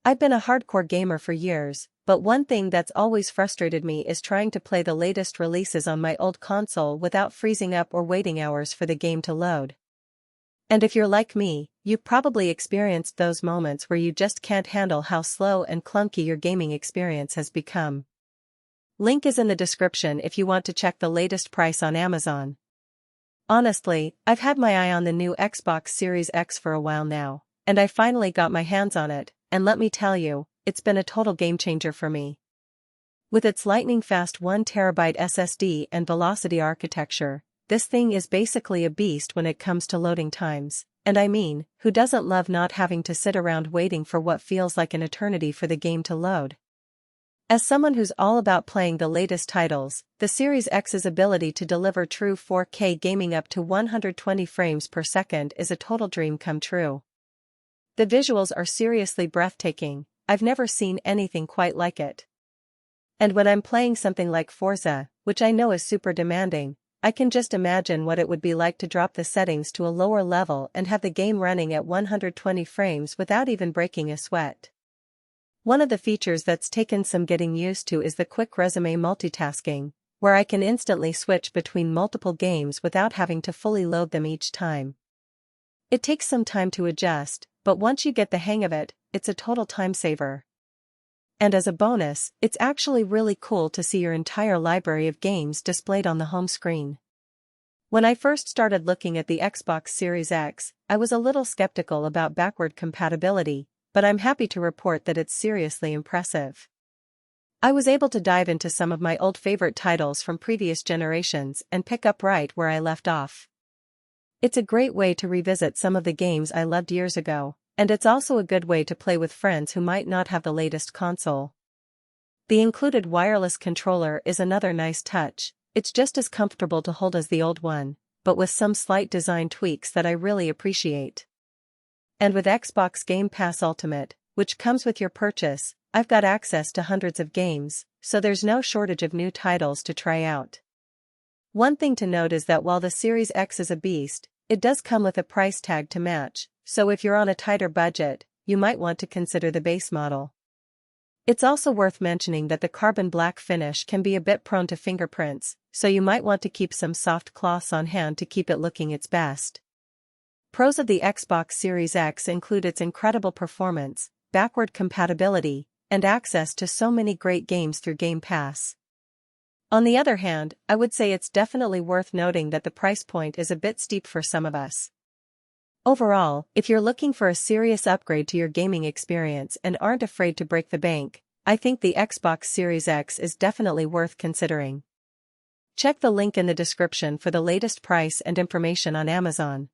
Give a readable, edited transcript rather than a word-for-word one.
I've been a hardcore gamer for years, but one thing that's always frustrated me is trying to play the latest releases on my old console without freezing up or waiting hours for the game to load. And if you're like me, you've probably experienced those moments where you just can't handle how slow and clunky your gaming experience has become. Link is in the description if you want to check the latest price on Amazon. Honestly, I've had my eye on the new Xbox Series X for a while now, and I finally got my hands on it, and let me tell you, it's been a total game changer for me. With its lightning-fast 1TB SSD and Velocity architecture, this thing is basically a beast when it comes to loading times, and I mean, who doesn't love not having to sit around waiting for what feels like an eternity for the game to load? As someone who's all about playing the latest titles, the Series X's ability to deliver true 4K gaming up to 120 frames per second is a total dream come true. The visuals are seriously breathtaking. I've never seen anything quite like it. And when I'm playing something like Forza, which I know is super demanding, I can just imagine what it would be like to drop the settings to a lower level and have the game running at 120 frames without even breaking a sweat. One of the features that's taken some getting used to is the quick resume multitasking, where I can instantly switch between multiple games without having to fully load them each time. It takes some time to adjust, but once you get the hang of it, it's a total time saver. And as a bonus, it's actually really cool to see your entire library of games displayed on the home screen. When I first started looking at the Xbox Series X, I was a little skeptical about backward compatibility, but I'm happy to report that it's seriously impressive. I was able to dive into some of my old favorite titles from previous generations and pick up right where I left off. It's a great way to revisit some of the games I loved years ago, and it's also a good way to play with friends who might not have the latest console. The included wireless controller is another nice touch. It's just as comfortable to hold as the old one, but with some slight design tweaks that I really appreciate. And with Xbox Game Pass Ultimate, which comes with your purchase, I've got access to hundreds of games, so there's no shortage of new titles to try out. One thing to note is that while the Series X is a beast, it does come with a price tag to match, so if you're on a tighter budget, you might want to consider the base model. It's also worth mentioning that the carbon black finish can be a bit prone to fingerprints, so you might want to keep some soft cloths on hand to keep it looking its best. Pros of the Xbox Series X include its incredible performance, backward compatibility, and access to so many great games through Game Pass. On the other hand, I would say it's definitely worth noting that the price point is a bit steep for some of us. Overall, if you're looking for a serious upgrade to your gaming experience and aren't afraid to break the bank, I think the Xbox Series X is definitely worth considering. Check the link in the description for the latest price and information on Amazon.